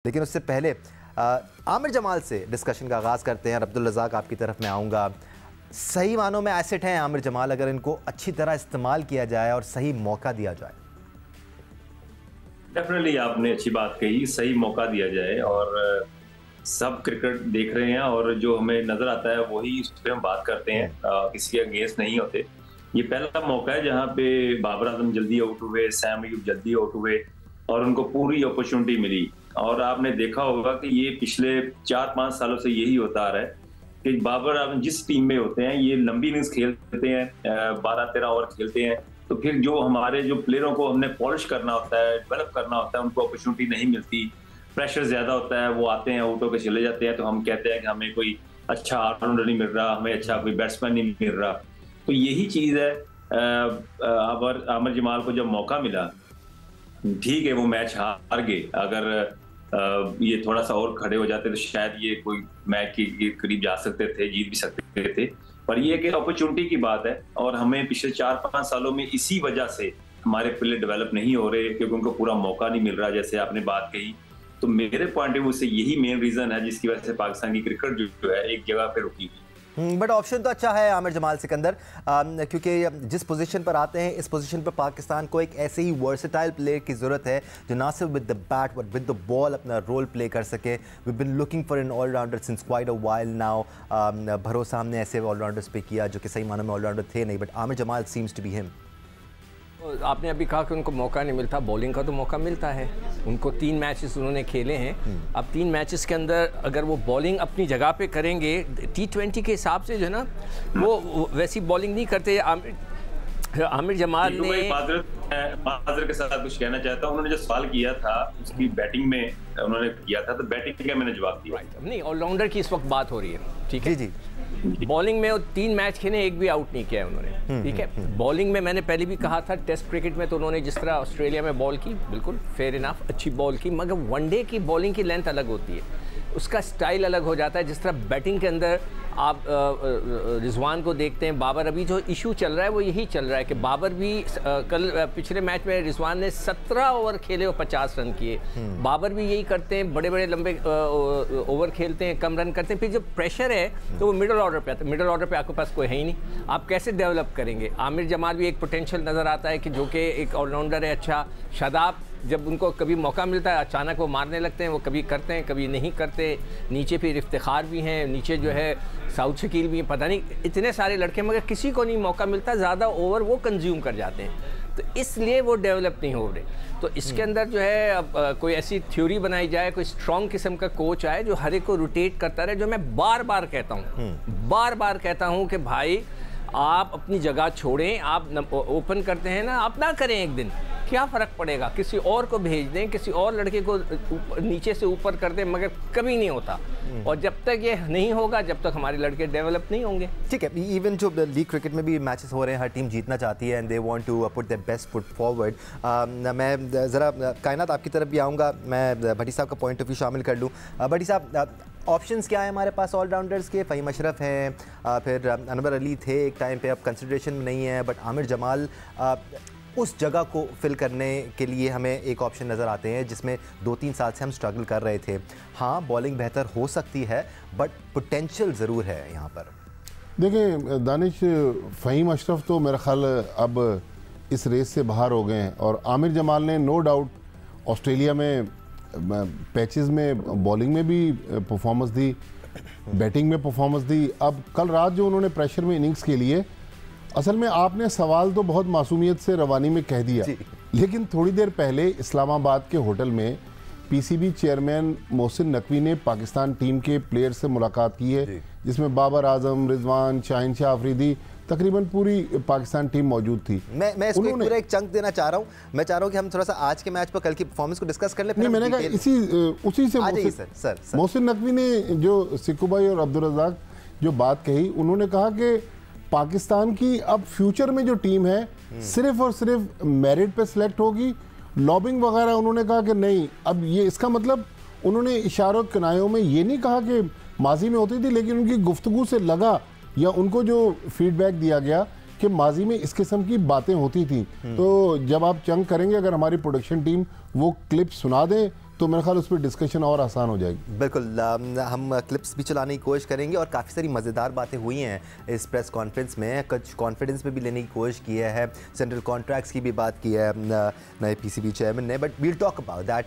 लेकिन उससे पहले आमिर जमाल से डिस्कशन का आगाज़ करते हैं। और अब्दुल रज़ाक, आपकी तरफ मैं आऊँगा। सही मानों में एसेट हैं आमिर जमाल, अगर इनको अच्छी तरह इस्तेमाल किया जाए और सही मौका दिया जाए। डेफिनेटली आपने अच्छी बात कही, सही मौका दिया जाए। और सब क्रिकेट देख रहे हैं और जो हमें नजर आता है वही उस पर हम बात करते हैं, किसी के अगेंस्ट नहीं होते। ये पहला मौका है जहाँ पे बाबर आजम जल्दी आउट हुए, सैम अयूब जल्दी आउट हुए और उनको पूरी अपॉर्चुनिटी मिली। और आपने देखा होगा कि ये पिछले 4-5 सालों से यही होता आ रहा है कि बाबर आजम जिस टीम में होते हैं ये लंबी इनिंग्स खेलते हैं, 12-13 ओवर खेलते हैं। तो फिर जो हमारे जो प्लेयरों को हमने पॉलिश करना होता है, डेवलप करना होता है, उनको अपॉर्चुनिटी नहीं मिलती, प्रेशर ज्यादा होता है, वो आते हैं आउट होकर चले जाते हैं। तो हम कहते हैं कि हमें कोई अच्छा ऑलराउंडर नहीं मिल रहा, हमें अच्छा कोई बैट्समैन नहीं मिल रहा। तो यही चीज है। आमिर जमाल को जब मौका मिला, ठीक है वो मैच हार गए, अगर ये थोड़ा सा और खड़े हो जाते तो शायद ये कोई मैच के करीब जा सकते थे, जीत भी सकते थे। पर ये एक अपॉर्चुनिटी की बात है और हमें पिछले 4-5 सालों में इसी वजह से हमारे प्लेयर डेवलप नहीं हो रहे क्योंकि उनको पूरा मौका नहीं मिल रहा, जैसे आपने बात कही। तो मेरे पॉइंट ऑफ व्यू से यही मेन रीजन है जिसकी वजह से पाकिस्तान की क्रिकेट जो है एक जगह पे रुकी हुई। बट ऑप्शन तो अच्छा है आमिर जमाल सिकंदर, क्योंकि जिस पोजीशन पर आते हैं इस पोजीशन पर पाकिस्तान को एक ऐसे ही वर्सेटाइल प्लेयर की ज़रूरत है जो ना सिर्फ with the bat but with the ball अपना रोल प्ले कर सके। We been looking for an allrounder since quite a while now. भरोसा हमने ऐसे ऑलराउंडर्स पे किया जो कि सही मानों में ऑलराउंडर थे नहीं, but Aamir Jamal seems to be him. आपने अभी कहा कि उनको मौका नहीं मिलता, बॉलिंग का तो मौका मिलता है। उनको 3 मैचेस उन्होंने खेले हैं। अब 3 मैचेस के अंदर अगर वो बॉलिंग अपनी जगह पे करेंगे, T20 के हिसाब से जो है ना वो वैसी बॉलिंग नहीं करते। आमिर जमाल ने माजर के साथ कुछ कहना चाहता हूं। उन्होंने जो सवाल किया था उसकी बैटिंग में उन्होंने किया था, तो बैटिंग का मैंने जवाब दिया। नहीं, ऑलराउंडर की इस वक्त बात हो रही है, ठीक है जी। बॉलिंग में वो 3 मैच खेले, एक भी आउट नहीं किया उन्होंने, ठीक है। बॉलिंग में मैंने पहले भी कहा था, टेस्ट क्रिकेट में तो उन्होंने जिस तरह ऑस्ट्रेलिया में बॉल की, बिल्कुल फेयर इनफ अच्छी बॉल की, मगर वनडे की बॉलिंग की लेंथ अलग होती है, उसका स्टाइल अलग हो जाता है। जिस तरह बैटिंग के अंदर आप रिजवान को देखते हैं, बाबर, अभी जो इशू चल रहा है वो यही चल रहा है कि बाबर भी कल पिछले मैच में रिजवान ने 17 ओवर खेले और 50 रन किए। बाबर भी यही करते हैं, बड़े बड़े लंबे ओवर खेलते हैं, कम रन करते हैं। फिर जब प्रेशर है तो वो मिडल ऑर्डर पे आता है। मिडल ऑर्डर पे आपके पास कोई है ही नहीं, आप कैसे डेवलप करेंगे? आमिर जमाल भी एक पोटेंशियल नज़र आता है कि जो कि एक ऑलराउंडर है अच्छा। शादाब जब उनको कभी मौका मिलता है अचानक वो मारने लगते हैं, वो कभी करते हैं कभी नहीं करते। नीचे फिर इफ्तिखार भी हैं, नीचे जो है साउथ शकील भी हैं, पता नहीं इतने सारे लड़के, मगर किसी को नहीं मौका मिलता, ज़्यादा ओवर वो कंज्यूम कर जाते हैं, तो इसलिए वो डेवलप नहीं हो रहे। तो इसके अंदर जो है अब कोई ऐसी थ्योरी बनाई जाए, कोई स्ट्रॉन्ग किस्म का कोच आए जो हर एक को रोटेट करता रहे। जो मैं बार बार कहता हूँ कि भाई आप अपनी जगह छोड़ें, आप ओपन करते हैं ना, आप ना करें एक दिन, क्या फ़र्क पड़ेगा? किसी और को भेज दें, किसी और लड़के को नीचे से ऊपर कर दें, मगर कभी नहीं होता। और जब तक ये नहीं होगा, जब तक हमारे लड़के डेवलप नहीं होंगे। ठीक है, इवन जो लीग क्रिकेट में भी मैचेस हो रहे हैं, हर टीम जीतना चाहती है and they want to put their best foot forward. मैं ज़रा कायनात आपकी तरफ भी आऊँगा, मैं भट्टी साहब का पॉइंट ऑफ व्यू शामिल कर लूँ। भट्टी साहब, ऑप्शंस क्या है हमारे पास ऑलराउंडर्स के? फ़हीम अशरफ हैं, फिर अनवर अली थे एक टाइम पे, अब कंसिडरेशन में नहीं है, बट आमिर जमाल उस जगह को फिल करने के लिए हमें एक ऑप्शन नज़र आते हैं जिसमें 2-3 साल से हम स्ट्रगल कर रहे थे। हाँ, बॉलिंग बेहतर हो सकती है बट पोटेंशियल ज़रूर है यहाँ पर। देखें दानिश, फ़हीम अशरफ तो मेरा ख्याल अब इस रेस से बाहर हो गए हैं और आमिर जमाल ने नो डाउट ऑस्ट्रेलिया में पैचेस में बॉलिंग में भी परफॉर्मेंस दी, बैटिंग में परफॉर्मेंस दी। अब कल रात जो उन्होंने प्रेशर में इनिंग्स के लिए, असल में आपने सवाल तो बहुत मासूमियत से रवानी में कह दिया, लेकिन थोड़ी देर पहले इस्लामाबाद के होटल में पीसीबी चेयरमैन मोहसिन नकवी ने पाकिस्तान टीम के प्लेयर से मुलाकात की है, जिसमें बाबर आजम, रिजवान, शाहिनशाह अफरीदी, तकरीबन पूरी पाकिस्तान टीम मौजूद थी। मैं इसको पूरा एक चंक देना चाह रहा हूँ। मैं चाह रहा हूँ कि हम थोड़ा सा आज के मैच पर कल की परफॉर्मेंस को डिस्कस कर ले। नहीं, मैंने कहा उसी से मोहसिन नकवी ने जो सिक्कू भाई और अब्दुल रज़ाक जो बात कही, उन्होंने कहा कि पाकिस्तान की अब फ्यूचर में जो टीम है सिर्फ और सिर्फ मेरिट पे सिलेक्ट होगी, लॉबिंग वगैरह उन्होंने कहा कि नहीं। अब ये इसका मतलब उन्होंने इशारों किनायों में ये नहीं कहा कि माजी में होती थी, लेकिन उनकी गुफ्तगू से लगा या उनको जो फीडबैक दिया गया कि माजी में इस किस्म की बातें होती थी। तो जब आप चंग करेंगे, अगर हमारी प्रोडक्शन टीम वो क्लिप सुना दें तो मेरे ख्याल उस पर डिस्कशन और आसान हो जाएगी। बिल्कुल, हम क्लिप्स भी चलाने की कोशिश करेंगे और काफ़ी सारी मज़ेदार बातें हुई हैं इस प्रेस कॉन्फ्रेंस में। कुछ कॉन्फिडेंस पे भी लेने की कोशिश की है, सेंट्रल कॉन्ट्रैक्ट्स की भी बात की है नए पीसीबी चेयरमैन ने, but we'll talk about that